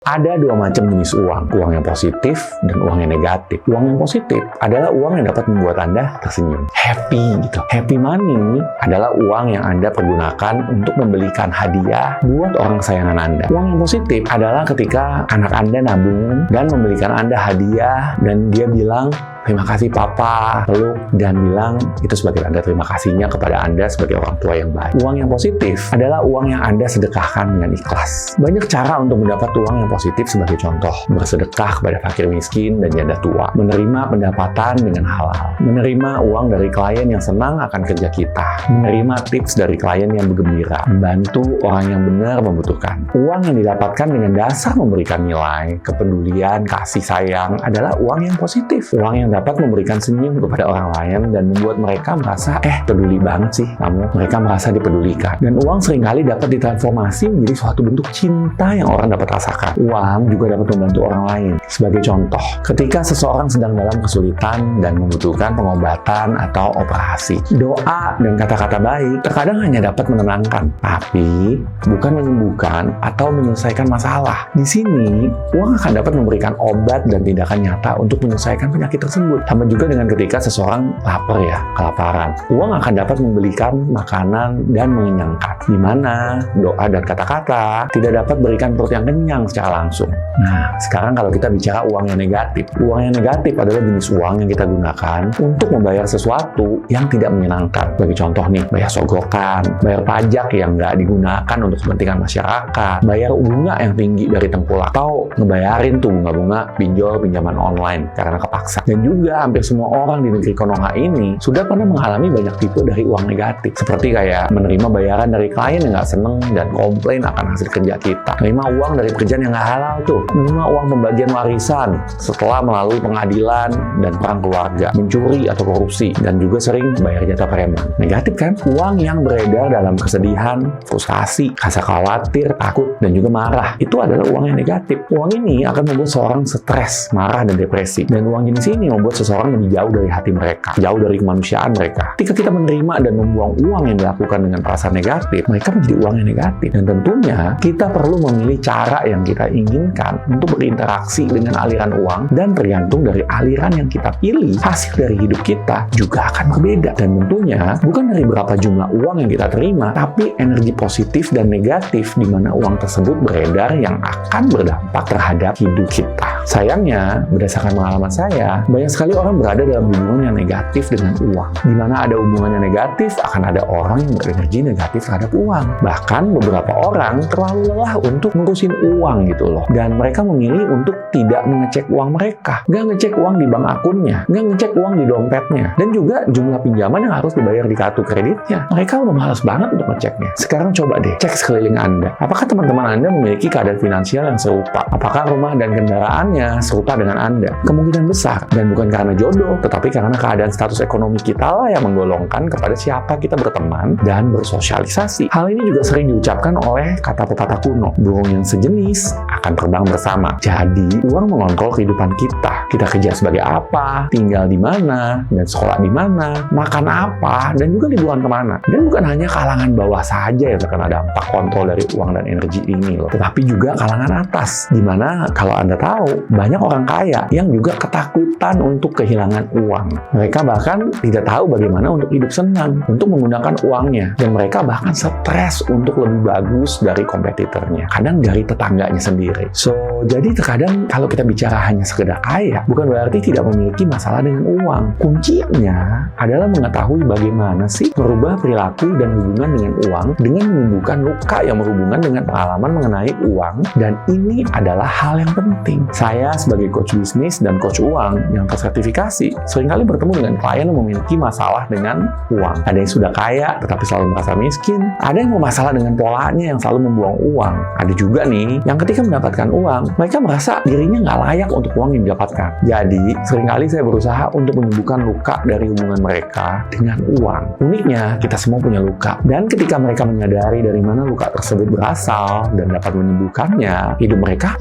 Ada dua macam jenis uang yang positif dan uang yang negatif. Uang yang positif adalah uang yang dapat membuat Anda tersenyum, happy gitu. Happy money adalah uang yang Anda pergunakan untuk membelikan hadiah buat orang kesayangan Anda. Uang yang positif adalah ketika anak Anda nabung dan membelikan Anda hadiah dan dia bilang, "Terima kasih Papa," lalu dan bilang itu sebagai tanda terima kasihnya kepada Anda sebagai orang tua yang baik. Uang yang positif adalah uang yang Anda sedekahkan dengan ikhlas. Banyak cara untuk mendapat uang yang positif, sebagai contoh, bersedekah kepada fakir miskin dan janda tua, menerima pendapatan dengan halal, menerima uang dari klien yang senang akan kerja kita, menerima tips dari klien yang bergembira, membantu orang yang benar membutuhkan. Uang yang didapatkan dengan dasar memberikan nilai, kepedulian, kasih sayang adalah uang yang positif. Uang yang dapat memberikan senyum kepada orang lain dan membuat mereka merasa, peduli banget sih kamu. Mereka merasa dipedulikan. Dan uang seringkali dapat ditransformasi menjadi suatu bentuk cinta yang orang dapat rasakan. Uang juga dapat membantu orang lain. Sebagai contoh, ketika seseorang sedang dalam kesulitan dan membutuhkan pengobatan atau operasi, doa dan kata-kata baik terkadang hanya dapat menenangkan, tapi bukan menyembuhkan atau menyelesaikan masalah. Di sini, uang akan dapat memberikan obat dan tindakan nyata untuk menyelesaikan penyakit tersebut. Sama juga dengan ketika seseorang lapar kelaparan. Uang akan dapat membelikan makanan dan mengenyangkan. Di mana doa dan kata-kata tidak dapat berikan perut yang kenyang secara langsung. Nah, sekarang kalau kita bicara uang yang negatif. Uang yang negatif adalah jenis uang yang kita gunakan untuk membayar sesuatu yang tidak menyenangkan. Bagi contoh nih, bayar sogokan, bayar pajak yang nggak digunakan untuk kepentingan masyarakat, bayar bunga yang tinggi dari tengkulak, atau ngebayarin tuh bunga-bunga pinjaman online karena kepaksa. Dan juga hampir semua orang di negeri Konoha ini sudah pernah mengalami banyak tipe dari uang negatif. Seperti kayak menerima bayaran dari klien yang nggak seneng dan komplain akan hasil kerja kita. Menerima uang dari pekerjaan yang nggak halal tuh. Menerima uang pembagian warisan setelah melalui pengadilan dan perang keluarga. Mencuri atau korupsi. Dan juga sering bayar jatah preman. Negatif kan? Uang yang beredar dalam kesedihan, frustasi, rasa khawatir, takut, dan juga marah. Itu adalah uang yang negatif. Uang ini akan membuat seorang stres, marah, dan depresi. Dan uang jenis ini membuat seseorang lebih jauh dari hati mereka, jauh dari kemanusiaan mereka. Ketika kita menerima dan membuang uang yang dilakukan dengan perasaan negatif, mereka menjadi uang yang negatif. Dan tentunya kita perlu memilih cara yang kita inginkan untuk berinteraksi dengan aliran uang, dan tergantung dari aliran yang kita pilih, hasil dari hidup kita juga akan berbeda. Dan tentunya bukan dari berapa jumlah uang yang kita terima, tapi energi positif dan negatif di mana uang tersebut beredar yang akan berdampak terhadap hidup kita. Sayangnya, berdasarkan pengalaman saya, banyak sekali orang berada dalam hubungan yang negatif dengan uang. Di mana ada hubungan yang negatif, akan ada orang yang berenergi negatif terhadap uang. Bahkan beberapa orang terlalu lelah untuk ngurusin uang gitu loh. Dan mereka memilih untuk tidak mengecek uang mereka. Nggak ngecek uang di bank akunnya, nggak ngecek uang di dompetnya. Dan juga jumlah pinjaman yang harus dibayar di kartu kreditnya. Mereka udah malas banget untuk ngeceknya. Sekarang coba deh, cek sekeliling Anda. Apakah teman-teman Anda memiliki keadaan finansial yang serupa? Apakah rumah dan kendaraannya serupa dengan Anda? Kemungkinan besar. Dan bukan karena jodoh, tetapi karena keadaan status ekonomi kita lah yang menggolongkan kepada siapa kita berteman dan bersosialisasi. Hal ini juga sering diucapkan oleh kata pepatah kuno, burung yang sejenis akan terbang bersama. Jadi, uang mengontrol kehidupan kita. Kita kerja sebagai apa, tinggal di mana, dan sekolah di mana, makan apa, dan juga liburan kemana. Dan bukan hanya kalangan bawah saja yang terkena dampak kontrol dari uang dan energi ini loh, tetapi juga kalangan atas. Dimana kalau Anda tahu, banyak orang kaya yang juga ketakutan untuk kehilangan uang. Mereka bahkan tidak tahu bagaimana untuk hidup senang, untuk menggunakan uangnya. Dan mereka bahkan stres untuk lebih bagus dari kompetitornya. Kadang dari tetangganya sendiri. So, jadi terkadang kalau kita bicara hanya sekedar kaya, bukan berarti tidak memiliki masalah dengan uang. Kuncinya adalah mengetahui bagaimana sih merubah perilaku dan hubungan dengan uang dengan menyembuhkan luka yang berhubungan dengan pengalaman mengenai uang. Dan ini adalah hal yang penting. Saya sebagai coach bisnis dan coach uang yang tersertifikasi seringkali bertemu dengan klien yang memiliki masalah dengan uang. Ada yang sudah kaya tetapi selalu merasa miskin. Ada yang bermasalah dengan polanya yang selalu membuang uang. Ada juga nih yang ketika mendapatkan uang, mereka merasa dirinya nggak layak untuk uang yang didapatkan. Jadi, seringkali saya berusaha untuk menyembuhkan luka dari hubungan mereka dengan uang. Uniknya, kita semua punya luka. Dan ketika mereka menyadari dari mana luka tersebut berasal dan dapat menyembuhkannya, hidup mereka,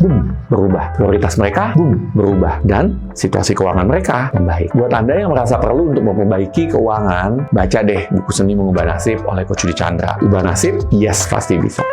berubah. Prioritas mereka, berubah. Dan situasi keuangan mereka membaik. Buat Anda yang merasa perlu untuk memperbaiki keuangan, baca deh buku Seni Mengubah Nasib oleh Coach Yudi Chandra. Ubah nasib, yes, pasti bisa.